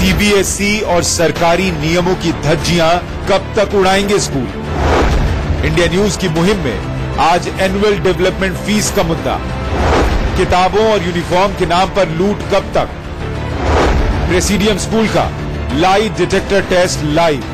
CBSE और सरकारी नियमों की धज्जियां कब तक उड़ाएंगे स्कूल? इंडिया न्यूज की मुहिम में आज एनुअल डेवलपमेंट फीस का मुद्दा, किताबों और यूनिफॉर्म के नाम पर लूट कब तक, प्रेसिडियम स्कूल का लाई डिटेक्टर टेस्ट लाइव।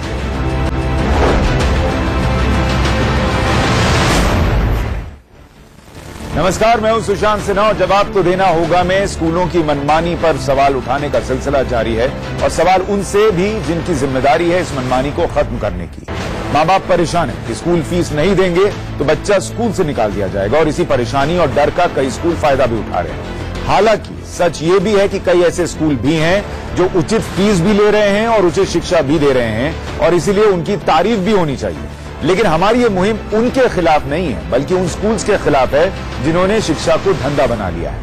नमस्कार, मैं हूं सुशांत सिन्हा और जवाब तो देना होगा में स्कूलों की मनमानी पर सवाल उठाने का सिलसिला जारी है और सवाल उनसे भी जिनकी जिम्मेदारी है इस मनमानी को खत्म करने की। मां बाप परेशान है कि स्कूल फीस नहीं देंगे तो बच्चा स्कूल से निकाल दिया जाएगा और इसी परेशानी और डर का कई स्कूल फायदा भी उठा रहे हैं। हालांकि सच ये भी है कि कई ऐसे स्कूल भी हैं जो उचित फीस भी ले रहे हैं और उचित शिक्षा भी दे रहे हैं और इसीलिए उनकी तारीफ भी होनी चाहिए। लेकिन हमारी ये मुहिम उनके खिलाफ नहीं है बल्कि उन स्कूल्स के खिलाफ है जिन्होंने शिक्षा को धंधा बना लिया है।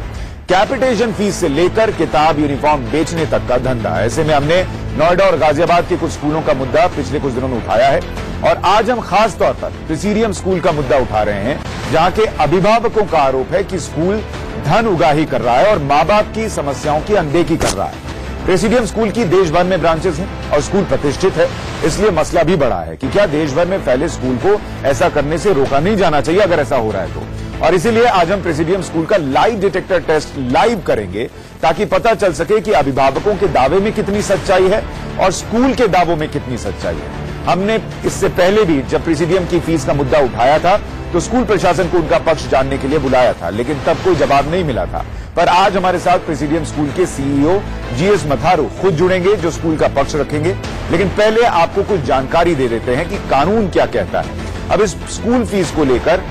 कैपिटेशन फीस से लेकर किताब यूनिफॉर्म बेचने तक का धंधा। ऐसे में हमने नोएडा और गाजियाबाद के कुछ स्कूलों का मुद्दा पिछले कुछ दिनों में उठाया है और आज हम खास तौर पर प्रेसिडियम स्कूल का मुद्दा उठा रहे हैं, जहां के अभिभावकों का आरोप है कि स्कूल धन उगाही कर रहा है और मां बाप की समस्याओं की अनदेखी कर रहा है। प्रेसिडियम स्कूल की देश भर में ब्रांचेस हैं और स्कूल प्रतिष्ठित है, इसलिए मसला भी बड़ा है कि क्या देश भर में फैले स्कूल को ऐसा करने से रोका नहीं जाना चाहिए अगर ऐसा हो रहा है तो। और इसीलिए आज हम प्रेसिडियम स्कूल का लाई डिटेक्टर टेस्ट लाइव करेंगे ताकि पता चल सके कि अभिभावकों के दावे में कितनी सच्चाई है और स्कूल के दावों में कितनी सच्चाई है। हमने इससे पहले भी जब प्रेसिडियम की फीस का मुद्दा उठाया था तो स्कूल प्रशासन को उनका पक्ष जानने के लिए बुलाया था, लेकिन तब कोई जवाब नहीं मिला था। पर आज हमारे साथ प्रेसिडियम स्कूल के सीईओ जीएस मथारू खुद जुड़ेंगे जो स्कूल का पक्ष रखेंगे। लेकिन पहले आपको कुछ जानकारी दे देते हैं कि कानून क्या कहता है। अब इस स्कूल फीस को लेकर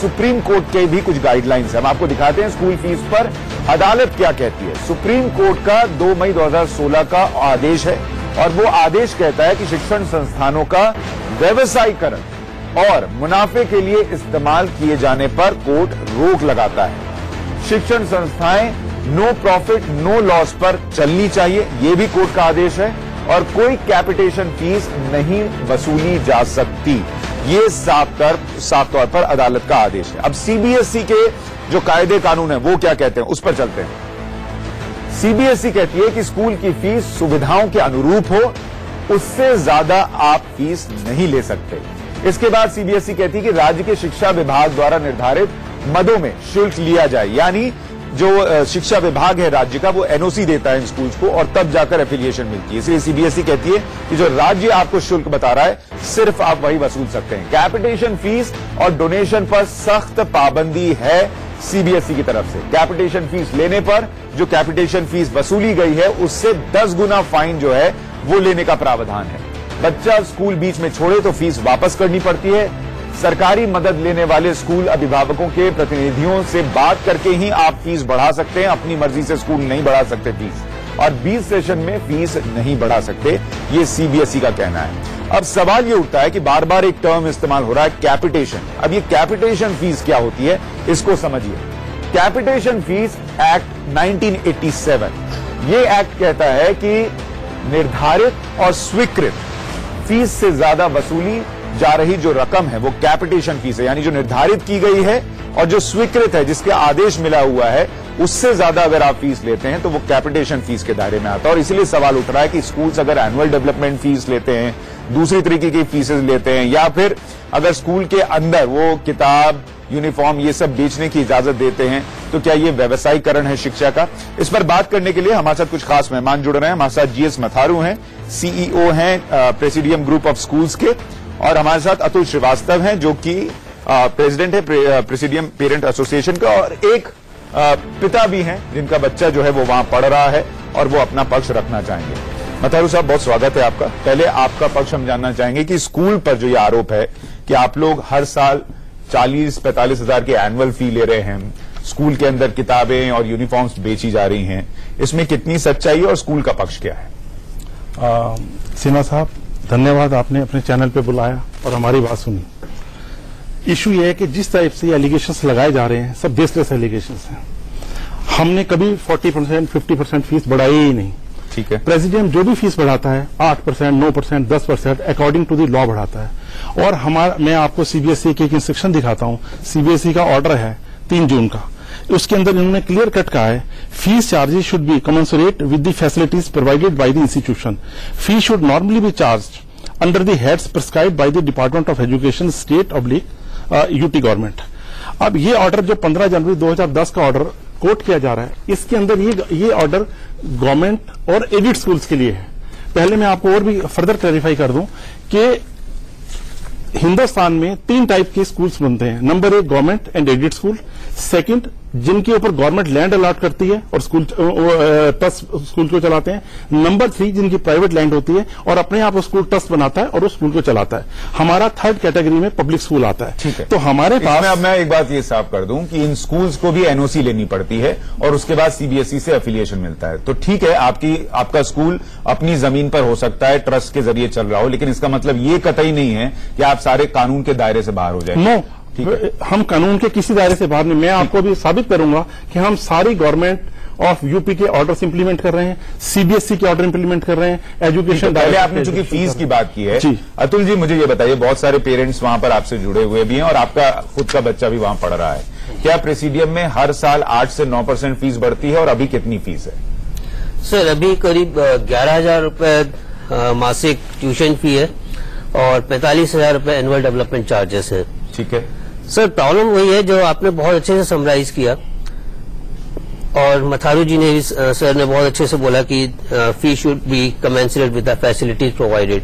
सुप्रीम कोर्ट के भी कुछ गाइडलाइंस है, हम आपको दिखाते हैं स्कूल फीस पर अदालत क्या कहती है। सुप्रीम कोर्ट का 2 मई 2016 का आदेश है और वो आदेश कहता है कि शिक्षण संस्थानों का व्यवसायीकरण और मुनाफे के लिए इस्तेमाल किए जाने पर कोर्ट रोक लगाता है। शिक्षण संस्थाएं नो प्रॉफिट नो लॉस पर चलनी चाहिए, ये भी कोर्ट का आदेश है और कोई कैपिटेशन फीस नहीं वसूली जा सकती, ये साफ तौर पर अदालत का आदेश है। अब सीबीएसई के जो कायदे कानून है वो क्या कहते हैं उस पर चलते हैं। सीबीएसई कहती है कि स्कूल की फीस सुविधाओं के अनुरूप हो, उससे ज्यादा आप फीस नहीं ले सकते। इसके बाद सीबीएसई कहती है कि राज्य के शिक्षा विभाग द्वारा निर्धारित मदों में शुल्क लिया जाए, यानी जो शिक्षा विभाग है राज्य का वो एनओसी देता है इन स्कूल्स को और तब जाकर एफिलिएशन मिलती है। इसलिए सीबीएसई कहती है कि जो राज्य आपको शुल्क बता रहा है सिर्फ आप वही वसूल सकते हैं। कैपिटेशन फीस और डोनेशन पर सख्त पाबंदी है सीबीएसई की तरफ से। कैपिटेशन फीस लेने पर जो कैपिटेशन फीस वसूली गई है उससे 10 गुना फाइन जो है वो लेने का प्रावधान है। बच्चा स्कूल बीच में छोड़े तो फीस वापस करनी पड़ती है। सरकारी मदद लेने वाले स्कूल अभिभावकों के प्रतिनिधियों से बात करके ही आप फीस बढ़ा सकते हैं, अपनी मर्जी से स्कूल नहीं बढ़ा सकते फीस, और 20 सेशन में फीस नहीं बढ़ा सकते, ये सीबीएसई का कहना है। अब सवाल ये उठता है कि बार बार एक टर्म इस्तेमाल हो रहा है कैपिटेशन। अब ये कैपिटेशन फीस क्या होती है इसको समझिए। कैपिटेशन फीस एक्ट 1987, ये एक्ट कहता है कि निर्धारित और स्वीकृत फीस से ज्यादा वसूली जा रही जो रकम है वो कैपिटेशन फीस है, यानी जो निर्धारित की गई है और जो स्वीकृत है जिसके आदेश मिला हुआ है उससे ज्यादा अगर आप फीस लेते हैं तो वो कैपिटेशन फीस के दायरे में आता है। और इसलिए सवाल उठ रहा है कि स्कूल्स अगर एनुअल डेवलपमेंट फीस लेते हैं, दूसरी तरीके की फीसेस लेते हैं, या फिर अगर स्कूल के अंदर वो किताब यूनिफॉर्म ये सब बेचने की इजाजत देते हैं तो क्या ये व्यवसायीकरण है शिक्षा का? इस पर बात करने के लिए हमारे साथ कुछ खास मेहमान जुड़ रहे हैं। हमारे साथ जीएस मथारू हैं, सीईओ हैं प्रेसिडियम ग्रुप ऑफ स्कूल्स के, और हमारे साथ अतुल श्रीवास्तव हैं जो कि प्रेसिडेंट है प्रेसिडियम पेरेंट एसोसिएशन का, और एक पिता भी हैं जिनका बच्चा जो है वो वहां पढ़ रहा है और वो अपना पक्ष रखना चाहेंगे। मथारू साहब, बहुत स्वागत है आपका। पहले आपका पक्ष हम जानना चाहेंगे कि स्कूल पर जो ये आरोप है कि आप लोग हर साल 40-45 हजार की एनुअल फी ले रहे हैं, स्कूल के अंदर किताबें और यूनिफॉर्म्स बेची जा रही हैं, इसमें कितनी सच्चाई है और स्कूल का पक्ष क्या है? सिन्हा साहब, धन्यवाद, आपने अपने चैनल पे बुलाया और हमारी बात सुनी। इशू ये है कि जिस टाइप से एलिगेशंस लगाए जा रहे हैं सब बेसलेस एलिगेशंस हैं। हमने कभी 40%, 50% फीस बढ़ाई ही नहीं। ठीक है। प्रेसिडेंट जो भी फीस बढ़ाता है 8%, 9%, 10% अकॉर्डिंग टू द लॉ बढ़ाता है। और मैं आपको सीबीएसई के एक इंस्ट्रक्शन दिखाता हूं। सीबीएसई का ऑर्डर है 3 जून का उसके अंदर इन्होंने क्लियर कट कहा है, fees charges should be commensurate with the facilities provided by the institution. Fee should normally B charged under the heads prescribed by the department of education, state UT government. अब ये order जो 15 जनवरी 2010 का order coat किया जा रहा है, इसके अंदर ये ऑर्डर गवर्नमेंट और एडिड स्कूल्स के लिए है. पहले मैं आपको और भी फर्दर क्लैरिफाई कर दूं कि हिंदुस्तान में 3 टाइप के स्कूल्स बनते हैं. Number 1 government and aided school. Second, जिनके ऊपर गवर्नमेंट लैंड अलॉट करती है और स्कूल को चलाते हैं. नंबर 3, जिनकी प्राइवेट लैंड होती है और अपने आप स्कूल ट्रस्ट बनाता है और उस स्कूल को चलाता है. हमारा थर्ड कैटेगरी में पब्लिक स्कूल आता है. ठीक है. तो हमारे पास अब मैं एक बात ये साफ कर दूं कि इन स्कूल्स को भी एनओसी लेनी पड़ती है और उसके बाद सीबीएसई से एफिलिएशन मिलता है. तो ठीक है, आपका स्कूल अपनी जमीन पर हो सकता है, ट्रस्ट के जरिए चल रहा हो, लेकिन इसका मतलब ये कतई नहीं है कि आप सारे कानून के दायरे से बाहर हो जाए. नो, हम कानून के किसी दायरे से बाहर नहीं. मैं आपको भी साबित करूंगा कि हम सारी गवर्नमेंट ऑफ यूपी के ऑर्डर्स इंप्लीमेंट कर रहे हैं, सीबीएसई के ऑर्डर इंप्लीमेंट कर रहे हैं, एजुकेशन. पहले आपने चूंकि फीस की बात की है, अतुल जी मुझे ये बताइए, बहुत सारे पेरेंट्स वहां पर आपसे जुड़े हुए भी हैं और आपका खुद का बच्चा भी वहां पढ़ रहा है. क्या प्रेसिडियम में हर साल 8 से 9% फीस बढ़ती है और अभी कितनी फीस है? सर अभी करीब 11,000 रुपए मासिक ट्यूशन फी है और 45,000 रुपए एनुअल डेवलपमेंट चार्जेस है. ठीक है सर, प्रॉब्लम वही है जो आपने बहुत अच्छे से समराइज किया और मथारू जी ने भी सर ने बहुत अच्छे से बोला कि fee should be commensurate with the facilities provided.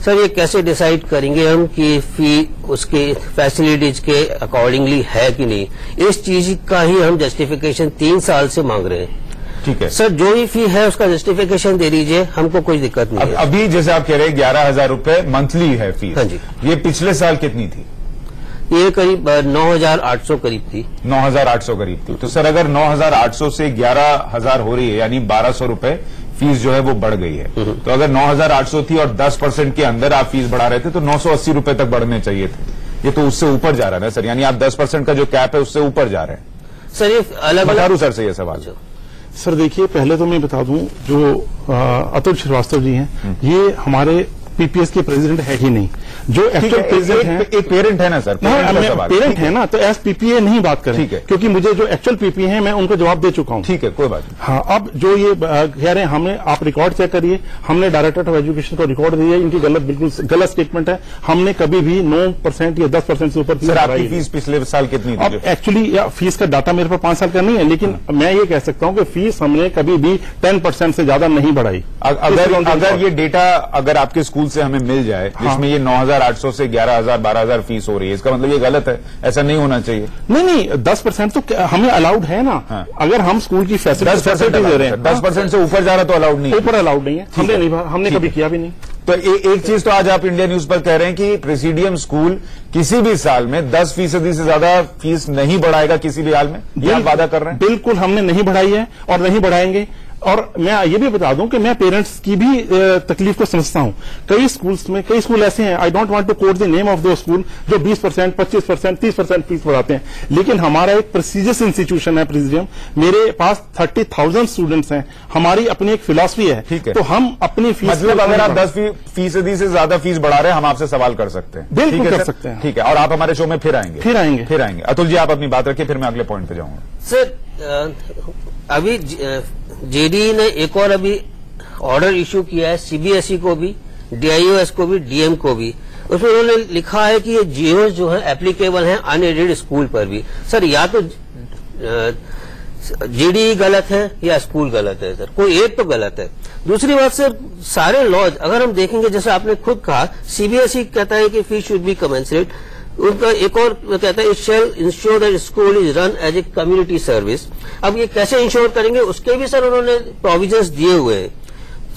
Sir ये कैसे डिसाइड करेंगे हम कि फी उसके फैसिलिटीज के अकॉर्डिंगली है कि नहीं? इस चीज का ही हम जस्टिफिकेशन 3 साल से मांग रहे हैं. ठीक है सर, जो भी फी है उसका जस्टिफिकेशन दे दीजिए, हमको कोई दिक्कत नहीं है. अभी जैसे आप कह रहे हैं 11,000 रुपए मंथली है फीस. हाँ जी. ये पिछले साल कितनी थी? ये करीब 9,800 करीब थी. 9,800 करीब थी. तो सर अगर 9,800 से 11,000 हो रही है, यानी 1,200 रुपए फीस जो है वो बढ़ गई है. तो अगर 9,800 थी और 10% के अंदर आप फीस बढ़ा रहे थे तो 980 रुपए तक बढ़ने चाहिए थे. ये तो उससे ऊपर जा रहा है ना सर, यानी आप 10% का जो कैप है उससे ऊपर जा रहे हैं. सर ये अलग अलग सर से ये सवाल. सर देखिए, पहले तो मैं बता दूं, जो अतुल श्रीवास्तव जी हैं, ये हमारे पीपीएस के प्रेसिडेंट है ही नहीं. जो एक्चुअल प्रेसिडेंट है, एक पेरेंट है ना सर, पेरेंट है ना, तो एज पीपीए नहीं बात करें. ठीक है, क्योंकि मुझे जो एक्चुअल पीपीए हैं मैं उनको जवाब दे चुका हूं. ठीक है, कोई बात नहीं. हाँ, अब जो ये कह रहे हैं, हमें आप रिकॉर्ड चेक करिए, हमने डायरेक्टर ऑफ एजुकेशन को रिकॉर्ड दिया, इनकी बिल्कुल गलत स्टेटमेंट है. हमने कभी भी 9% या 10% से ऊपर सर आपकी फीस पिछले साल कितनी थी? अब एक्चुअली फीस का डाटा मेरे पास 5 साल का नहीं है, लेकिन मैं ये कह सकता हूं कि फीस हमने कभी भी 10% से ज्यादा नहीं बढ़ाई. अगर ये डेटा अगर आपके स्कूल से हमें मिल जाए जिसमें ये 9,800 से 11,000 12,000 फीस हो रही है, इसका मतलब ये गलत है, ऐसा नहीं होना चाहिए. नहीं, 10% तो हमें अलाउड है ना. हाँ. अगर हम स्कूल की फैसिलिटी दे रहे हैं, 10% से ऊपर जा रहा तो अलाउड नहीं. ऊपर अलाउड नहीं है. हमने कभी किया भी नहीं. तो एक चीज तो आज आप इंडिया न्यूज पर कह रहे हैं कि प्रेसिडियम स्कूल किसी भी साल में 10% से ज्यादा फीस नहीं बढ़ाएगा किसी भी हाल में, ये आप वादा कर रहे हैं? बिल्कुल, हमने नहीं बढ़ाई है और नहीं बढ़ाएंगे. और मैं ये भी बता दूं कि मैं पेरेंट्स की भी तकलीफ को समझता हूं. कई स्कूल ऐसे हैं, I don't want to quote the name of दो स्कूल, जो 20%, 25%, 30% फीस बढ़ाते हैं. लेकिन हमारा एक प्रेस्टिजियस इंस्टीट्यूशन है प्रेसिडियम. मेरे पास 30,000 स्टूडेंट्स हैं. हमारी अपनी एक फिलॉसफी है. ठीक है, तो हम अपनी फीस, मतलब अगर आप 10% से ज्यादा फीस बढ़ा रहे हैं, हम आपसे सवाल कर सकते हैं? बिल्कुल कर सकते हैं. ठीक है, और आप हमारे शो में फिर आएंगे. अतुल जी आप अपनी बात रखिए, फिर मैं अगले पॉइंट पे जाऊंगा. सर अभी जेडीई ने एक और अभी ऑर्डर इश्यू किया है, सीबीएसई को भी, डीआईओएस को भी, डीएम को भी. उसमें उन्होंने लिखा है कि ये जीओ जो है एप्लीकेबल है अनएडेड स्कूल पर भी. सर या तो जेडीई गलत है या स्कूल गलत है. सर कोई एक तो गलत है. दूसरी बात सर, सारे लॉज अगर हम देखेंगे, जैसे आपने खुद कहा, सीबीएसई कहता है कि फीस शुड बी कमेंसरेट. उनका एक और कहता है, it shall ensure that school is run as a community service. अब ये कैसे इंश्योर करेंगे, उसके भी सर उन्होंने प्रोविजंस दिए हुए हैं.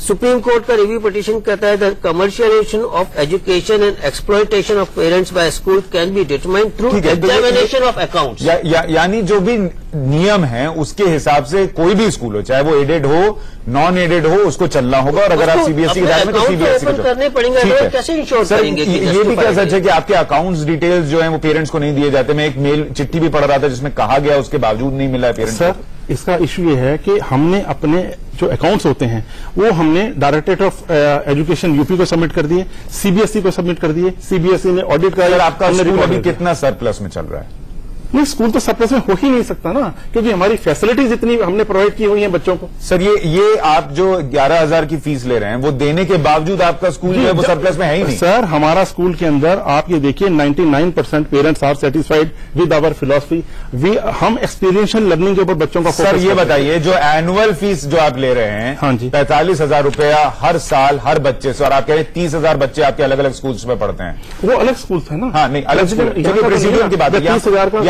सुप्रीम कोर्ट का रिव्यू पिटीशन कहता है that commercialization of education and exploitation of parents by school can be determined through examination of accounts. यानी जो भी नियम है उसके हिसाब से कोई भी स्कूल हो, चाहे वो एडेड हो, नॉन एडेड हो, उसको चलना होगा. और अगर आप सीबीएसई के दायरे में, तो सीबीएसई को करने पड़ेंगे. कैसे इंश्योर करेंगे? ये भी क्या सच है कि आपके अकाउंट्स डिटेल्स जो है वो पेरेंट्स को नहीं दिए जाते? मैं एक मेल चिट्ठी भी पढ़ रहा था जिसमें कहा गया उसके बावजूद नहीं मिला है पेरेंट्स. सर इसका इश्यू ये है कि हमने अपने जो अकाउंट्स होते हैं वो हमने डायरेक्टरेट ऑफ एजुकेशन यूपी को सबमिट कर दिए, सीबीएसई को सबमिट कर दिए. सीबीएसई ने ऑडिट कर. आपका स्कूल अभी कितना सरप्लस में चल रहा है? नहीं, स्कूल तो सरप्लस में हो ही नहीं सकता ना, क्योंकि हमारी फैसिलिटीज इतनी हमने प्रोवाइड की हुई हैं बच्चों को। सर ये आप जो 11,000 की फीस ले रहे हैं, वो देने के बावजूद आपका स्कूल जो है वो सरप्लस में है ही नहीं। सर, हमारा स्कूल के अंदर आप ये देखिए 99% parents are satisfied with our philosophy. हम एक्सपीरियंशियल लर्निंग के ऊपर बच्चों का सर ये बताइए, जो एनुअल फीस जो आप ले रहे हैं, हाँ जी, 45,000 रुपया हर साल हर बच्चे से, और आप कह रहे हैं 30,000 बच्चे आपके अलग अलग स्कूल्स में पढ़ते हैं। वो अलग स्कूल थे ना। हाँ नहीं, अलग स्कूल, प्रेसिडेंट की बात है। 30,000 का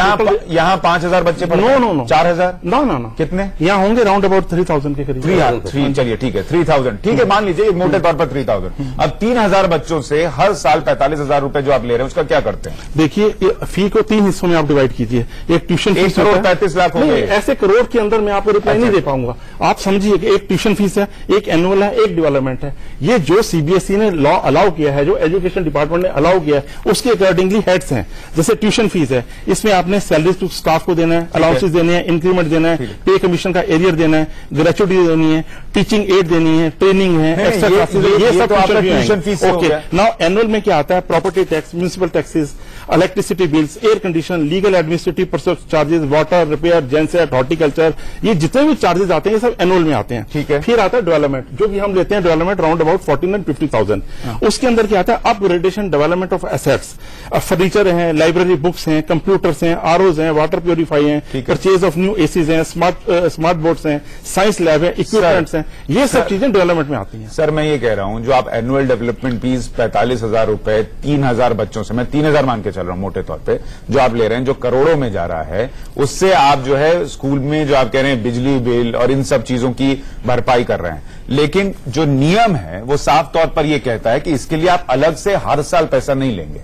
यहाँ 5,000 बच्चे पढ़ते हैं। नो 4,000 ना कितने यहाँ होंगे? राउंड अबाउट 3,000 के करीब। चलिए ठीक है, 3,000 ठीक है, मान लीजिए मोटे तौर पर 3,000। अब 3,000 बच्चों से हर साल 45,000 रुपए जो आप ले रहे हैं, उसका क्या करते हैं? देखिए, फी को 3 हिस्सों में आप डिवाइड कीजिए। एक ट्यूशन फीस, 1,35,00,000 हो गए। ऐसे करोड़ के अंदर मैं आपको रिप्लाई नहीं दे पाऊंगा। आप समझिए कि एक ट्यूशन फीस है, एक एनुअल है, एक डेवलपमेंट है। ये जो सीबीएसई ने लॉ अलाउ किया है, जो एजुकेशन डिपार्टमेंट ने अलाउ किया है, उसके अकॉर्डिंगली हेड्स हैं। जैसे ट्यूशन फीस है, इसमें आपने सैलरीज टू स्टाफ को देना है, अलाउंसेस देने हैं, इंक्रीमेंट देना है, पे कमीशन का एरियर देना है, ग्रेचुटी देनी है, टीचिंग एड देनी है, ट्रेनिंग है, एक्स्ट्रा क्लासेस, ये सब tuition fees. Okay, now annual में क्या आता है? Property tax, municipal taxes, electricity bills, air condition, legal administrative process charges, water, repair, genset, horticulture, ये जितने भी चार्जेस आते हैं ये सब एनुअल में आते हैं। ठीक है। फिर आता है डेवलपमेंट, जो कि हम लेते हैं डेवलपमेंट राउंड अबाउट 14,50,000। उसके अंदर क्या आता है? Upgradation, development of assets, furniture है, लाइब्रेरी बुक्स हैं, कंप्यूटर्स हैं, आरओज हैं, वाटर प्योरीफाई हैं, परचेज ऑफ न्यू एसीज हैं, स्मार्ट बोर्ड्स हैं, साइंस लैब है, इक्विपमेंट्स हैं, ये सब चीजें डेवलपमेंट में आती हैं। सर मैं ये कह रहा हूं, जो आप एनुअल डेवलपमेंट फीस 45,000 रुपए 3,000 बच्चों से, मैं 3,000 मान के चल रहा हूं मोटे तौर पे, जो आप ले रहे हैं, जो करोड़ों में जा रहा है, उससे आप जो है स्कूल में जो आप कह रहे हैं बिजली बिल और इन सब चीजों की भरपाई कर रहे हैं। लेकिन जो नियम है वो साफ तौर पर यह कहता है कि इसके लिए आप अलग से हर साल पैसा नहीं लेंगे।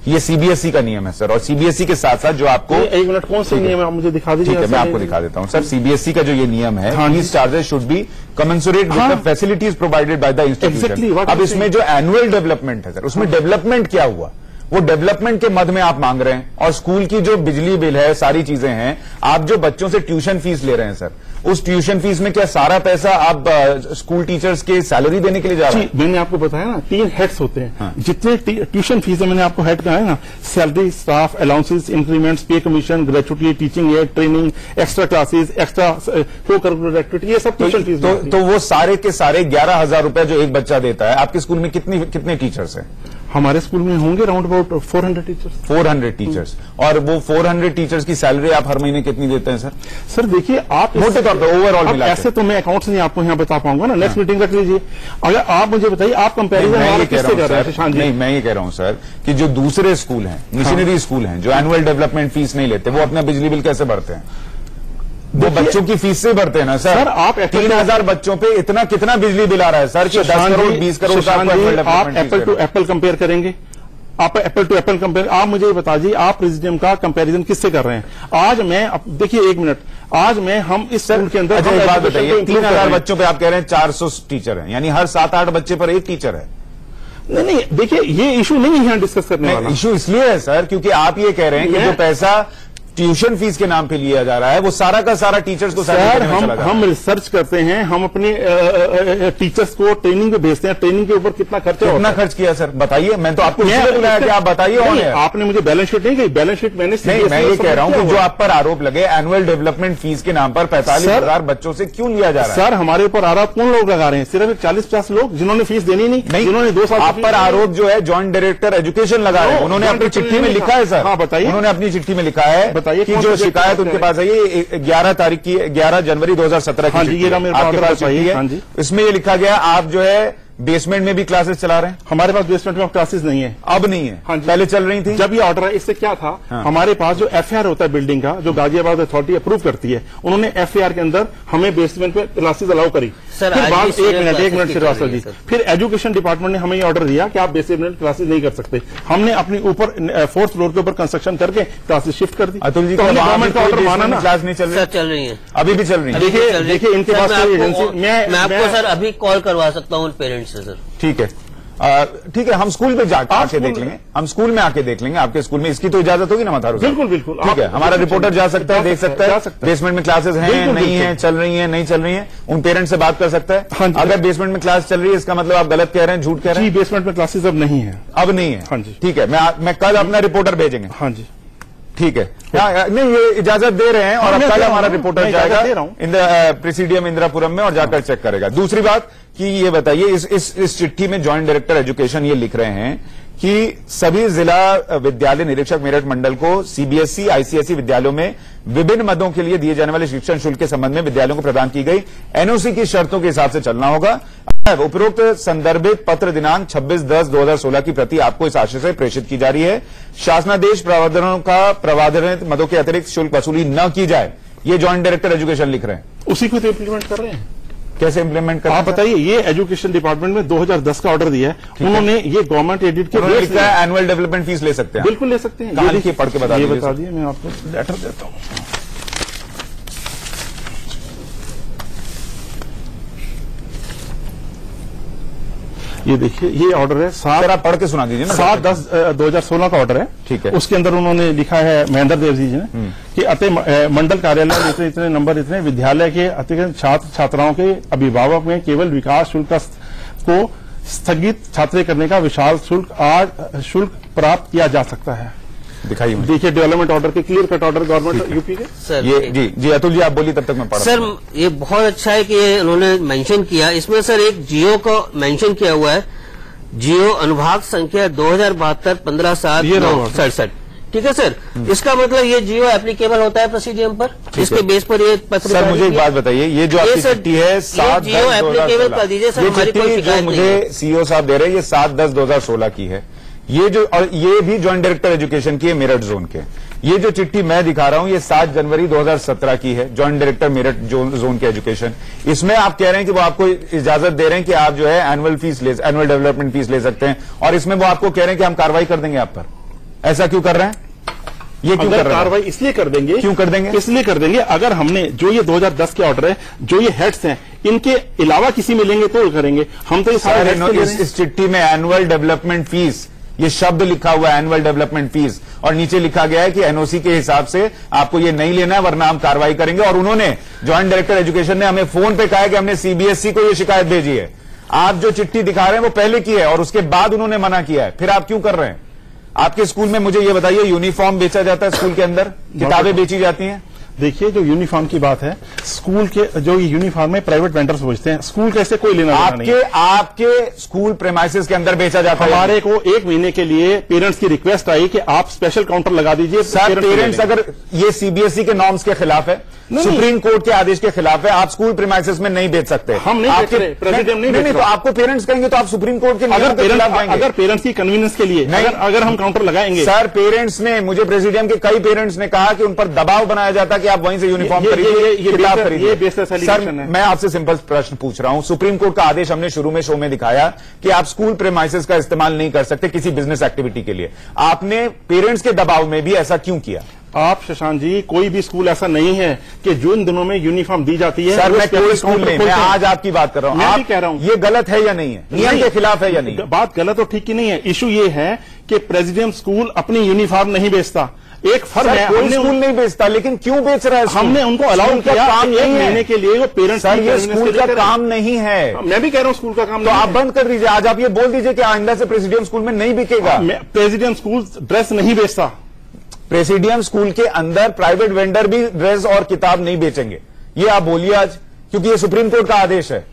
ये सीबीएसई का नियम है सर, और सीबीएसई के साथ साथ जो आपको, एक मिनट, कौन सा नियम है आप मुझे दिखा दीजिए। ठीक है, मैं आपको दिखा देता हूं सर। सीबीएसई का जो ये नियम है, fees charges should be commensurate with the facilities provided by the institution. अब इसमें जो एनुअल डेवलपमेंट है सर, उसमें डेवलपमेंट क्या हुआ? वो डेवलपमेंट के मद में आप मांग रहे हैं, और स्कूल की जो बिजली बिल है, सारी चीजें हैं, आप जो बच्चों से ट्यूशन फीस ले रहे हैं सर, उस ट्यूशन फीस में क्या सारा पैसा आप स्कूल टीचर्स के सैलरी देने के लिए जा रहे हैं? मैंने आपको बताया ना, 3 हेड्स होते हैं। हाँ। जितने ट्यूशन फीस है, मैंने आपको हेड कहा है ना, सैलरी, स्टाफ, अलाउंसेस, इंक्रीमेंट्स, पे commission, gratuity, teaching add, training, extra classes, extra को करिकुलर एक्टिविटी, ये सब ट्यूशन फीस। तो वो सारे के सारे 11,000 रुपए जो एक बच्चा देता है, आपके स्कूल में कितने टीचर्स हैं? हमारे स्कूल में होंगे राउंड अबाउट 400 टीचर्स। 400 टीचर्स, और वो 400 टीचर्स की सैलरी आप हर महीने कितनी देते हैं सर? सर देखिए, आप मोटे तौर पर ओवरऑल मिला ऐसे तो मैं अकाउंट्स नहीं आपको यहाँ बता पाऊंगा ना, नेक्स्ट मीटिंग रख लीजिए। अगर आप मुझे बताइए, आप कंपेरिजन किससे कर रहे हैं? नहीं, मैं ये कह रहा हूँ सर कि जो दूसरे स्कूल हैं, मिशनरी स्कूल हैं, जो एनुअल डेवलपमेंट फीस नहीं लेते, वो अपना बिजली बिल कैसे भरते हैं? वो बच्चों की फीस से भरते हैं ना सर। आप 3,000 बच्चों पे इतना कितना बिजली बिल आ रहा है सर कि 10 करोड़ 20 करोड़ का आप एप्पल टू एप्पल कंपेयर करेंगे? आप एप्पल टू एप्पल कंपेयर, आप मुझे ये बताइए, आप प्रेसिडेंट का कंपैरिजन किससे कर रहे हैं? आज मैं देखिए, एक मिनट, आज मैं हम इस स्कूल के अंदर, अच्छा एक बात बताइए, 3,000 बच्चों पे आप कह रहे हैं 400 टीचर हैं, यानी हर 7-8 बच्चे पर एक टीचर है। नहीं, देखिए, ये इशू नहीं है यहाँ डिस्कस करने वाला। इशू इसलिए है सर क्योंकि आप ये कह रहे हैं कि जो पैसा ट्यूशन फीस के नाम पे लिया जा रहा है, वो सारा का सारा टीचर्स को सर, हम रिसर्च करते हैं, हम अपने टीचर्स को ट्रेनिंग पे भेजते हैं। ट्रेनिंग के ऊपर कितना खर्चा होता है? कितना खर्च किया सर बताइए? मैं तो आपको इसलिए बुलाया कि आप बताइए। आपने मुझे बैलेंस शीट नहीं कही, बैलेंस शीट मैंने नहीं, मैं ये कह रहा हूं कि जो आप पर आरोप लगे एनुअल डेवलपमेंट फीस के नाम पर 45,000 बच्चों से क्यों लिया जा रहा है? सर, हमारे ऊपर आरोप कौन लोग लगा रहे हैं? सिर्फ 40-50 लोग जिन्होंने फीस देनी नहीं, जिन्होंने 2 साल। आप पर आरोप जो है जॉइंट डायरेक्टर एजुकेशन लगा रहे हैं, उन्होंने अपनी चिट्ठी में लिखा है सर। हाँ बताइए, उन्होंने अपनी चिट्ठी में लिखा है, बताइए कि जो शिकायत उनके पास है, ये 11 जनवरी 2017 की चिट्ठी है, आपके पास चिट्ठी है। इसमें ये लिखा गया, आप जो है बेसमेंट में भी क्लासेस चला रहे हैं। हमारे पास बेसमेंट में क्लासेस नहीं है, अब नहीं है। हाँ, पहले चल रही थी। जब ये ऑर्डर है, इससे क्या था? हाँ। हमारे पास जो एफआईआर होता है बिल्डिंग का, जो गाजियाबाद अथॉरिटी अप्रूव करती है, उन्होंने एफआईआर के अंदर हमें बेसमेंट पे क्लासेस अलाउ करी। सर, फिर बाद एक मिनट श्रीवास्तव जी, फिर एजुकेशन डिपार्टमेंट ने हमें ये ऑर्डर दिया कि आप बेसमेंट क्लासेस नहीं कर सकते। हमने अपने ऊपर 4th फ्लोर के ऊपर कंस्ट्रक्शन करके क्लासेस शिफ्ट कर दी। अतुल जी, गवर्नमेंट का ऑर्डर माना ना? क्लास नहीं चल रही? चल रही है, अभी भी चल रही है। देखिए, इनके पास एजेंसी, मैं आपको सर अभी कॉल करवा सकता हूँ पेरेंट्स से सर। ठीक है, ठीक है, हम स्कूल में जाकर आके देख लेंगे, हम स्कूल में आके देख लेंगे आपके स्कूल में। इसकी तो इजाजत होगी ना मथारू? बिल्कुल बिल्कुल, ठीक है, हमारा रिपोर्टर जा सकता है, देख सकता है बेसमेंट में क्लासेस हैं नहीं है, चल रही हैं नहीं चल रही हैं, उन पेरेंट्स से बात कर सकता है। अगर बेसमेंट में क्लास चल रही है, इसका मतलब आप गलत कह रहे हैं, झूठ कह रहे हैं? बेसमेंट में क्लासेस अब नहीं है। अब नहीं है? हाँ जी, ठीक है, मैं कल अपना रिपोर्टर भेजेंगे। हाँ जी, ठीक है, नहीं ये इजाजत दे रहे हैं और अब कल हमारा रिपोर्टर जाएगा प्रेसिडियम इंदिरापुरम में और जाकर चेक करेगा। दूसरी बात कि ये बताइए, इस चिट्ठी में ज्वाइंट डायरेक्टर एजुकेशन ये लिख रहे हैं कि सभी जिला विद्यालय निरीक्षक मेरठ मंडल को सीबीएसई आईसीएसई विद्यालयों में विभिन्न मदों के लिए दिए जाने वाले शिक्षण शुल्क के संबंध में विद्यालयों को प्रदान की गई एनओसी की शर्तों के हिसाब से चलना होगा। उपरोक्त संदर्भित पत्र दिनांक 26/10/2016 की प्रति आपको इस आशय से प्रेषित की जा रही है। शासनादेश प्रावधानों का प्रावधानित मदों के अतिरिक्त शुल्क वसूली न की जाए, ये ज्वाइंट डायरेक्टर एजुकेशन लिख रहे हैं। उसी को तो इम्प्लीमेंट कर रहे हैं। कैसे इंप्लीमेंट कर? आप बताइए, ये एजुकेशन डिपार्टमेंट में 2010 का ऑर्डर दिया है उन्होंने, ये गवर्नमेंट एडिट के लिखा है एनुअल डेवलपमेंट फीस ले सकते हैं। बिल्कुल ले सकते हैं। कहां लिखी, पढ़ के बता दिए, मैं आपको लेटर देता हूं। ये देखिए, ये ऑर्डर है 7, आप पढ़ के सुना दीजिए ना। 7/10/2016 का ऑर्डर है। ठीक है। उसके अंदर उन्होंने लिखा है महेंद्र देव जी ने कि अतः मंडल कार्यालय इतने नंबर इतने विद्यालय के अतिरिक्त छात्र छात्राओं के अभिभावक में केवल विकास शुल्क को स्थगित छात्र करने का विशाल शुल्क प्राप्त किया जा सकता है। दिखाइए, देखिए डेवलपमेंट ऑर्डर के, clear cut order government UP के। सर ये जी अतुल जी आप बोलिए, तब तक मैं पढ़। सर ये बहुत अच्छा है कि ये उन्होंने मेंशन किया। इसमें सर एक जियो को मेंशन किया हुआ है, जियो अनुभाग संख्या 2072-15/7/67। ठीक है सर, इसका मतलब ये जियो एप्लीकेबल होता है प्रेसिडियम पर, इसके बेस पर ये पत्र। सर मुझे एक बात बताइए, ये जो आपकी चिट्ठी है 7 जियो एप्लीकेबल कर दीजिए सर, हमारी कोई शिकायत नहीं है। मुझे सीईओ साहब दे रहे हैं, ये 7/10/2016 की है। ये जो, और ये भी ज्वाइंट डायरेक्टर एजुकेशन की है मेरठ जोन के। ये जो चिट्ठी मैं दिखा रहा हूं ये 7 जनवरी 2017 की है, ज्वाइंट डायरेक्टर मेरठ जोन के एजुकेशन। इसमें आप कह रहे हैं कि वो आपको इजाजत दे रहे हैं कि आप जो है एनुअल डेवलपमेंट फीस ले सकते हैं, और इसमें वो आपको कह रहे हैं कि हम कार्रवाई कर देंगे आप पर। ऐसा क्यों कर रहे हैं? ये क्यों कर रहे हैं? कार्रवाई इसलिए कर देंगे। क्यों कर देंगे? इसलिए कर देंगे, अगर हमने जो ये 2010 के ऑर्डर है, जो ये हेड्स हैं, इनके अलावा किसी में लेंगे तो करेंगे। हम तो इस चिट्ठी में एनुअल डेवलपमेंट फीस, ये शब्द लिखा हुआ है एनुअल डेवलपमेंट फीस, और नीचे लिखा गया है कि एनओसी के हिसाब से आपको ये नहीं लेना है वरना हम कार्रवाई करेंगे। और उन्होंने, ज्वाइंट डायरेक्टर एजुकेशन ने हमें फोन पे कहा है कि हमने सीबीएसई को ये शिकायत भेजी है। आप जो चिट्ठी दिखा रहे हैं वो पहले की है और उसके बाद उन्होंने मना किया है, फिर आप क्यों कर रहे हैं? आपके स्कूल में मुझे ये बताइए, यूनिफॉर्म बेचा जाता है स्कूल के अंदर, किताबें बेची जाती हैं? देखिए, जो यूनिफॉर्म की बात है, स्कूल के जो यूनिफॉर्म में प्राइवेट वेंडर्स बेचते हैं, स्कूल कैसे कोई लेना नहीं। आपके स्कूल प्रेमाइसेस के अंदर बेचा जाता है। हमारे को 1 महीने के लिए पेरेंट्स की रिक्वेस्ट आई कि आप स्पेशल काउंटर लगा दीजिए। सर पेरेंट्स, अगर ये सीबीएसई के नॉर्म्स के खिलाफ है, सुप्रीम कोर्ट के आदेश के खिलाफ है, आप स्कूल प्रेमाइसेस में नहीं बेच सकते। हम नहीं बेच रहे, प्रेसिडेंट नहीं, तो आपको पेरेंट्स कहेंगे तो आप सुप्रीम कोर्ट के नियम के खिलाफ जाएंगे। अगर पेरेंट्स की कन्वीनियंस के लिए अगर हम काउंटर लगाएंगे। सर पेरेंट्स ने, मुझे प्रेसिडेंट के कई पेरेंट्स ने कहा कि उन पर दबाव बनाया जाता कि आप वहीं से यूनिफॉर्म खरीदिए, किताब खरीदिए। सर मैं आपसे सिंपल प्रश्न पूछ रहा हूं, सुप्रीम कोर्ट का आदेश हमने शुरू में शो में दिखाया कि आप स्कूल प्रेमाइसेस का इस्तेमाल नहीं कर सकते किसी बिजनेस एक्टिविटी के लिए। आपने पेरेंट्स के दबाव में भी ऐसा क्यों किया? आप शशांक जी, कोई भी स्कूल ऐसा नहीं है कि जो इन दिनों में यूनिफॉर्म दी जाती है। सर मैं कोई स्कूल नहीं, मैं आज आपकी बात कर रहा हूं। मैं भी कह रहा हूं, ये गलत है या नहीं है, नियम के खिलाफ है या नहीं? बात गलत और ठीक की नहीं है। इशू ये है कि प्रेसिडेंट स्कूल अपनी यूनिफॉर्म नहीं बेचता। एक फर्क है, कोई स्कूल नहीं बेचता, लेकिन क्यों बेच रहा है? हमने उनको अलाउ किया काम नहीं महीने के लिए, वो पेरेंट्स। सर ये स्कूल का काम नहीं है। मैं भी कह रहा हूं स्कूल का काम। तो आप बंद कर दीजिए, आज आप ये बोल दीजिए कि आइंदा से प्रेसिडेंट स्कूल में नहीं बिकेगा। प्रेसिडेंट स्कूल ड्रेस नहीं बेचता। प्रेसिडियम स्कूल के अंदर प्राइवेट वेंडर भी ड्रेस और किताब नहीं बेचेंगे, ये आप बोलिए आज, क्योंकि ये सुप्रीम कोर्ट का आदेश है।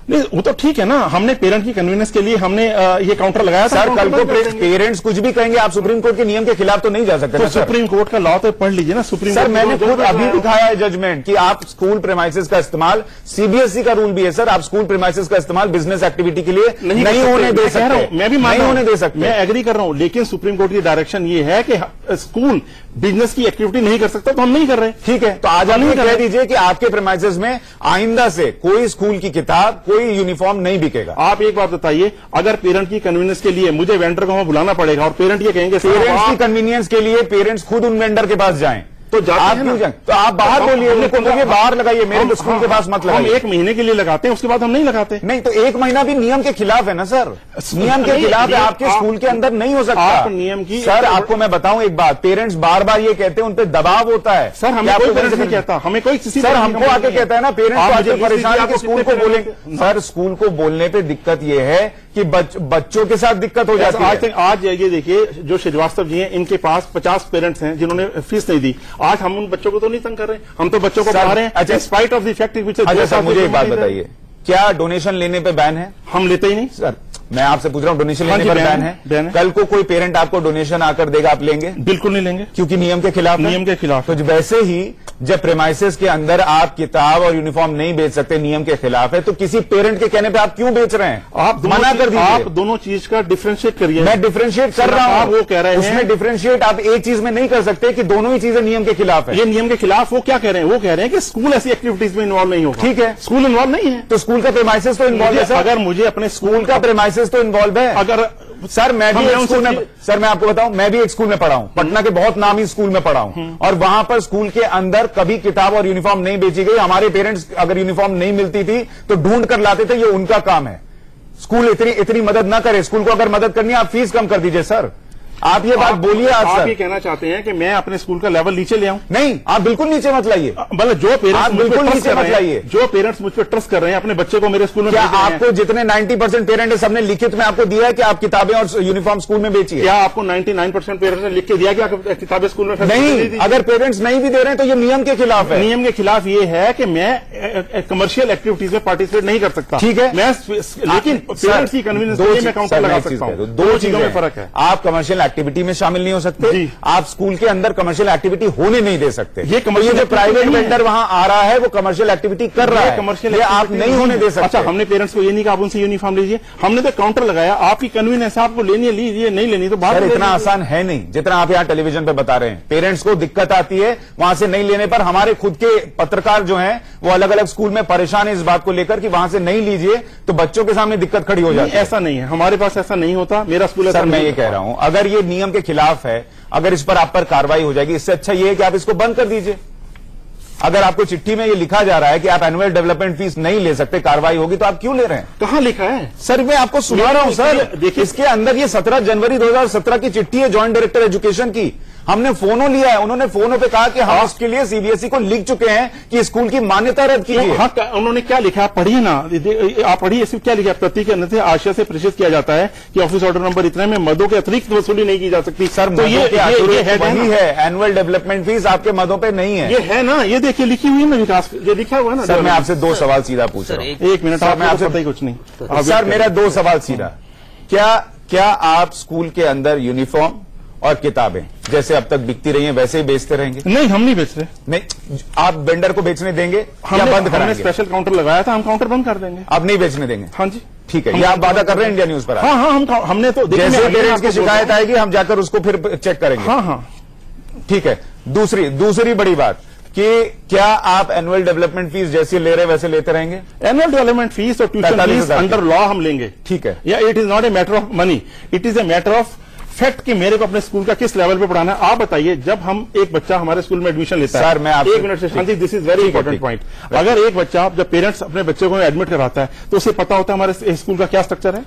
नहीं, वो तो ठीक है ना, हमने पेरेंट की कन्वीनियंस के लिए हमने ये काउंटर लगाया था। सर कल को पेरेंट्स कुछ भी कहेंगे, आप सुप्रीम कोर्ट के नियम के खिलाफ तो नहीं जा सकते। तो सुप्रीम कोर्ट का लॉ तो पढ़ लीजिए ना। सुप्रीम सर मैंने खुद अभी दिखाया है जजमेंट कि आप स्कूल प्रेमाइसेस का इस्तेमाल, सीबीएसई का रूल भी है सर, आप स्कूल प्रेमाइसेस का इस्तेमाल बिजनेस एक्टिविटी के लिए नहीं होने दे सकते। मैं भी नहीं होने दे सकते, मैं एग्री कर रहा हूं, लेकिन सुप्रीम कोर्ट की डायरेक्शन ये है कि स्कूल बिजनेस की एक्टिविटी नहीं कर सकता, तो हम नहीं कर रहे। ठीक है, तो आज आप ये कह दीजिए कि आपके प्रेमाइसेस में आइंदा से कोई स्कूल की किताब, कोई यूनिफॉर्म नहीं बिकेगा। आप एक बात बताइए, अगर पेरेंट की कन्वीनियंस के लिए मुझे वेंडर को वहां बुलाना पड़ेगा और पेरेंट ये कहेंगे, पेरेंट्स की कन्वीनियंस के लिए पेरेंट्स खुद उन वेंडर के पास जाएं, तो आप क्यों जाएं? तो आप बाहर बोलिए, उनको बोलिए बाहर लगाइए, मेरे स्कूल के पास मत लगाइए। हम 1 महीने के लिए लगाते हैं, उसके बाद हम नहीं लगाते। नहीं तो 1 महीना भी नियम के खिलाफ है ना सर, नियम के खिलाफ है, आपके स्कूल के अंदर नहीं हो सकता। आप नियम की सर आपको मैं बताऊं एक बात, पेरेंट्स बार बार ये कहते हैं, उन पर दबाव होता है। सर हमें कोई पेरेंट्स नहीं कहता, हमें कोई किसी सर हमको आके कहता है ना, पेरेंट्स को आके परेशान है कि स्कूल को बोलेंगे। सर स्कूल को बोलने पे दिक्कत ये है कि बच्चों के साथ दिक्कत हो जाती है। आज ये देखिए, जो श्रीवास्तव जी हैं, इनके पास 50 पेरेंट्स हैं जिन्होंने फीस नहीं दी। आज हम उन बच्चों को तो नहीं तंग कर रहे, हम तो बच्चों को पढ़ा रहे हैं। अच्छा, spite of the fact which sir मुझे एक बात बताइए, क्या डोनेशन लेने पे बैन है? हम लेते ही नहीं सर। मैं आपसे पूछ रहा हूं, डोनेशन लेने पर बैन है? कल को कोई पेरेंट आपको डोनेशन आकर देगा, आप लेंगे? बिल्कुल नहीं लेंगे, क्योंकि नियम के खिलाफ। नियम के खिलाफ। तो वैसे ही जब प्रेमाइसेस के अंदर आप किताब और यूनिफॉर्म नहीं बेच सकते, नियम के खिलाफ है, तो किसी पेरेंट के कहने पे आप क्यों बेच रहे हैं? आप मना कर दीजिए। आप दोनों चीज का डिफरेंशिएट करिए। मैं डिफरेंशिएट कर रहा हूं, वो कह रहे हैं उसमें डिफरेंशिएट आप एक चीज में नहीं कर सकते कि दोनों ही चीजें नियम के खिलाफ है। ये नियम के खिलाफ वो क्या कह रहे हैं? वो कह रहे हैं कि स्कूल ऐसी एक्टिविटीज में इन्वॉल्व नहीं होगा। ठीक है, स्कूल इन्वॉल्व नहीं है तो स्कूल का प्रेमाइसेस तो इन्वॉल्व है। अगर मुझे अपने स्कूल का प्रेमाइसेस तो इन्वॉल्व है। अगर सर मैं भी एक स्कूल में, सर मैं आपको बताऊं, मैं भी एक स्कूल में पढ़ा हूं, पटना के बहुत नामी स्कूल में पढ़ा हूं, और वहां पर स्कूल के अंदर कभी किताब और यूनिफॉर्म नहीं बेची गई। हमारे पेरेंट्स अगर यूनिफॉर्म नहीं मिलती थी तो ढूंढ कर लाते थे, ये उनका काम है। स्कूल इतनी मदद ना करे। स्कूल को अगर मदद करनी है, आप फीस कम कर दीजिए सर। आप ये बात बोलिए आज सर। आप ये कहना चाहते हैं कि मैं अपने स्कूल का लेवल नीचे ले आऊं? नहीं, आप बिल्कुल नीचे मत लाइए। मतलब जो पेरेंट्स बिल्कुल नीचे मत लाइए। जो पेरेंट्स मुझ पर ट्रस्ट कर रहे हैं अपने बच्चे को मेरे स्कूल में, क्या आपको जितने 90% पेरेंट है सबने लिखित में आपको दिया है कि आप किताबें और यूनिफॉर्म स्कूल में बेचिए? क्या आपको 99% पेरेंट्स ने लिख के दिया कि आप किताबें स्कूल में? नहीं, अगर पेरेंट्स नहीं भी दे रहे हैं तो ये नियम के खिलाफ है। नियम के खिलाफ ये है कि मैं कमर्शियल एक्टिविटीज में पार्टिसिपेट नहीं कर सकता। ठीक है, मैं लेकिन पेरेंट्स की कन्वीनियंस के लिए मैं काउंटर लगा सकता हूं। दो चीजों में फर्क है। आप कमर्शियल एक्टिविटी में शामिल नहीं हो सकते, आप स्कूल के अंदर कमर्शियल एक्टिविटी होने नहीं दे सकते। ये जो प्राइवेट वेंडर वहां आ रहा है वो कमर्शियल एक्टिविटी कर रहा है, कमर्शियल आप नहीं होने दे सकते। अच्छा, हमने पेरेंट्स को ये नहीं कहा आप उनसे यूनिफॉर्म लीजिए, हमने तो काउंटर लगाया। आपकी कन्वीनियंस, आपको लेनी है लीजिए, नहीं लेनी तो बाहर। इतना आसान है नहीं जितना आप यहाँ टेलीविजन पर बता रहे हैं। पेरेंट्स को दिक्कत आती है वहां से नहीं लेने पर। हमारे खुद के पत्रकार जो हैं वो अलग अलग स्कूल में परेशान है इस बात को लेकर कि वहां से नहीं लीजिए तो बच्चों के सामने दिक्कत खड़ी हो जाती है। ऐसा नहीं है, हमारे पास ऐसा नहीं होता। मेरा स्कूल सर मैं ये कह रहा हूं, अगर ये नियम के खिलाफ है, अगर इस पर आप पर कार्रवाई हो जाएगी, इससे अच्छा ये है कि आप इसको बंद कर दीजिए। अगर आपको चिट्ठी में ये लिखा जा रहा है कि आप एनुअल डेवलपमेंट फीस नहीं ले सकते, कार्रवाई होगी, तो आप क्यों ले रहे हैं? कहां लिखा है सर? मैं आपको सुना रहा हूं सर। देखिए, इसके अंदर ये 17 जनवरी 2017 की चिट्ठी है जॉइंट डायरेक्टर एजुकेशन की। हमने फोनों लिया है, उन्होंने फोनों पे कहा कि हम उसके लिए सीबीएसई को लिख चुके हैं कि स्कूल की मान्यता रद्द कीजिए। हाँ, उन्होंने क्या लिखा आप पढ़िए ना, आप पढ़िए। इसमें क्या लिखा? प्रति के अन्य आशय से प्रेषित किया जाता है कि ऑफिस ऑर्डर नंबर इतने में मदों के अतिरिक्त वसूली नहीं की जा सकती। सर तो ये वही है, एनुअल डेवलपमेंट फीस आपके मदों पे नहीं है। ये है ना, ये देखिए लिखी हुई है ना विकास, ये लिखा हुआ है ना। सर मैं आपसे 2 सवाल सीधा पूछ रहा हूँ। 1 मिनट, मैं आपसे पता ही कुछ नहीं। सर मेरा 2 सवाल सीधा। क्या आप स्कूल के अंदर यूनिफॉर्म और किताबें जैसे अब तक बिकती रही हैं वैसे ही बेचते रहेंगे? नहीं, हम नहीं बेच रहे। नहीं, आप वेंडर को बेचने देंगे या बंद कराएंगे? हमने स्पेशल काउंटर लगाया था, हम काउंटर बंद कर देंगे। आप नहीं बेचने देंगे? हाँ जी, ठीक है। ये आप वादा कर रहे हैं इंडिया न्यूज पर? हाँ, हमने तो जैसे पेरेंट्स की शिकायत आएगी हम जाकर उसको फिर चेक करेंगे। हाँ, ठीक है। दूसरी बड़ी बात कि क्या आप एनुअल डेवलपमेंट फीस जैसी ले रहे वैसे लेते रहेंगे? एनुअल डेवलपमेंट फीस और ट्यूशन फीस अंडर लॉ हम लेंगे। ठीक है। या it is not a matter of money, it is a matter of fact कि मेरे को अपने स्कूल का किस लेवल पे पढ़ाना है। आप बताइए, जब हम एक बच्चा हमारे स्कूल में एडमिशन लेता है, सर मैं 1 मिनट से शांति, this is very important point. अगर एक बच्चा, जब पेरेंट्स अपने बच्चे को एडमिट कराता है तो उसे पता होता है हमारे स्कूल का क्या स्ट्रक्चर है,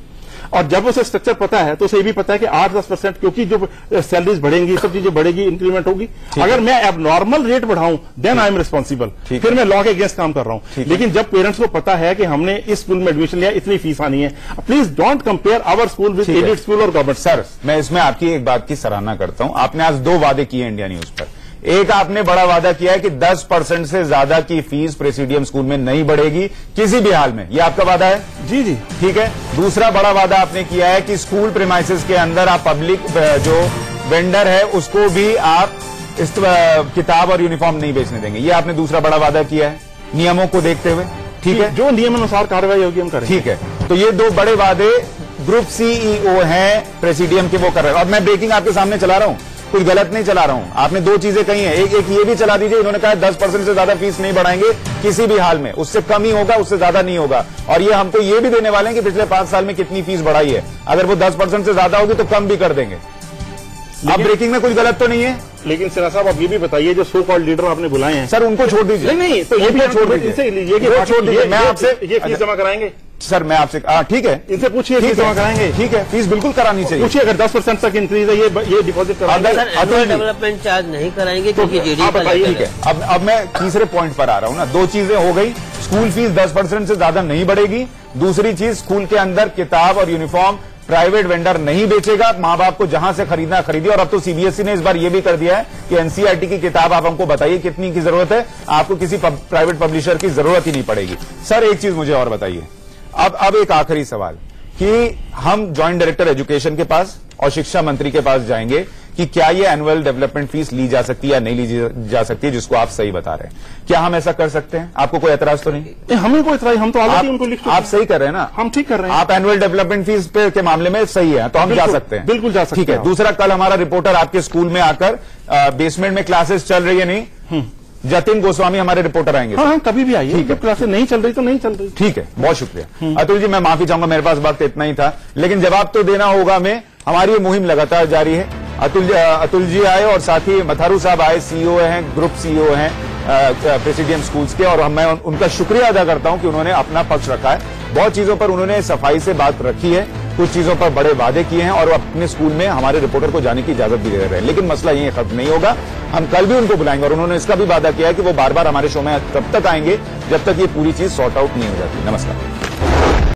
और जब उसे स्ट्रक्चर पता है तो उसे ये भी पता है कि 8-10% क्योंकि जो सैलरीज बढ़ेंगी, सब चीजें बढ़ेगी, इंक्रीमेंट होगी। अगर मैं अब नॉर्मल रेट बढ़ाऊं देन आई एम रिस्पॉन्सिबल, फिर मैं लॉ के अगेंस्ट काम कर रहा हूं। लेकिन जब पेरेंट्स को पता है कि हमने इस स्कूल में एडमिशन लिया, इतनी फीस आनी है, please don't compare our school with aided school और गवर्नमेंट। सर मैं इसमें आपकी एक बात की सराहना करता हूं। आपने आज 2 वादे किए इंडिया न्यूज पर। एक आपने बड़ा वादा किया है कि 10% से ज्यादा की फीस प्रेसिडियम स्कूल में नहीं बढ़ेगी किसी भी हाल में, यह आपका वादा है? जी जी, ठीक है। दूसरा बड़ा वादा आपने किया है कि स्कूल प्रीमाइसेस के अंदर आप पब्लिक जो वेंडर है उसको भी आप इस किताब और यूनिफॉर्म नहीं बेचने देंगे, यह आपने दूसरा बड़ा वादा किया है नियमों को देखते हुए। ठीक है, जो नियम अनुसार कार्रवाई होगी हम करेंगे। ठीक है। तो ये 2 बड़े वादे ग्रुप सीईओ हैं प्रेसिडियम के, वो कर रहे हैं। और मैं ब्रेकिंग आपके सामने चला रहा हूं, कुछ गलत नहीं चला रहा हूं। आपने 2 चीजें कही हैं, एक ये भी चला दीजिए, इन्होंने कहा 10% से ज्यादा फीस नहीं बढ़ाएंगे किसी भी हाल में, उससे कम ही होगा, उससे ज्यादा नहीं होगा। और ये हमको ये भी देने वाले हैं कि पिछले 5 साल में कितनी फीस बढ़ाई है, अगर वो 10% से ज्यादा होगी तो कम भी कर देंगे। अब ब्रेकिंग में कुछ गलत तो नहीं है? लेकिन सिन्हा साहब आप ये भी बताइए, जो सो कॉल्ड लीडर आपने बुलाए हैं, सर उनको छोड़ दीजिए। नहीं, तो ये भी छोड़ दीजिए, मैं आपसे ये फीस जमा कराएंगे। सर मैं आपसे ठीक है, इनसे पूछिए, फीस जमा कराएंगे? ठीक है, फीस बिल्कुल करानी चाहिए। पूछिए, अगर 10% तक इंक्रीज है ये डिपॉजिट कराएंगे। सर एनुअल डेवलपमेंट चार्ज नहीं कराएंगे क्योंकि जीडीपी का ठीक है। अब मैं तीसरे पॉइंट पर आ रहा हूं ना। दो चीजें हो गई, स्कूल फीस 10% से ज्यादा नहीं बढ़ेगी। दूसरी चीज, स्कूल के अंदर किताब और यूनिफॉर्म प्राइवेट वेंडर नहीं बेचेगा, मां बाप को जहां से खरीदना खरीदिए। और अब तो सीबीएसई ने इस बार यह भी कर दिया है कि एनसीईआरटी की किताब आप हमको बताइए कितनी की जरूरत है, आपको किसी प्राइवेट पब्लिशर की जरूरत ही नहीं पड़ेगी। सर एक चीज मुझे और बताइए, अब एक आखिरी सवाल कि हम ज्वाइंट डायरेक्टर एजुकेशन के पास और शिक्षा मंत्री के पास जाएंगे कि क्या ये एनुअल डेवलपमेंट फीस ली जा सकती है या नहीं ली जा सकती है, जिसको आप सही बता रहे हैं। क्या हम ऐसा कर सकते हैं? आपको कोई एतराज तो नहीं? हमें कोई एतराज, हम तो ऑलरेडी उनको लिख चुके हैं। आप सही कर रहे हैं ना? हम ठीक कर रहे हैं। आप एनुअल डेवलपमेंट फीस पे के मामले में सही है, तो हम जा सकते हैं। बिल्कुल जा सकते हैं। ठीक है। दूसरा, कल हमारा रिपोर्टर आपके स्कूल में आकर बेसमेंट में क्लासेस चल रही है नहीं, जतिन गोस्वामी हमारे रिपोर्टर आएंगे। हाँ, कभी भी आइए। जब क्लासेस नहीं चल रही तो नहीं चल रही। ठीक है, बहुत शुक्रिया। अतुल जी, मैं माफी चाहूंगा, मेरे पास वक्त इतना ही था, लेकिन जवाब तो देना होगा। में हमारी ये मुहिम लगातार जारी है। अतुल जी आए और साथ ही मथारू साहब आए, सीईओ हैं, ग्रुप सीईओ हैं प्रेसिडियम स्कूल्स के, और मैं उनका शुक्रिया अदा करता हूं कि उन्होंने अपना पक्ष रखा है। बहुत चीजों पर उन्होंने सफाई से बात रखी है, कुछ चीजों पर बड़े वादे किए हैं और अपने स्कूल में हमारे रिपोर्टर को जाने की इजाजत भी दे रहे हैं। लेकिन मसला यही खत्म नहीं होगा, हम कल भी उनको बुलाएंगे और उन्होंने इसका भी वादा किया है कि वो बार बार हमारे शो में तब तक आएंगे जब तक ये पूरी चीज सॉर्ट आउट नहीं हो जाती। नमस्कार।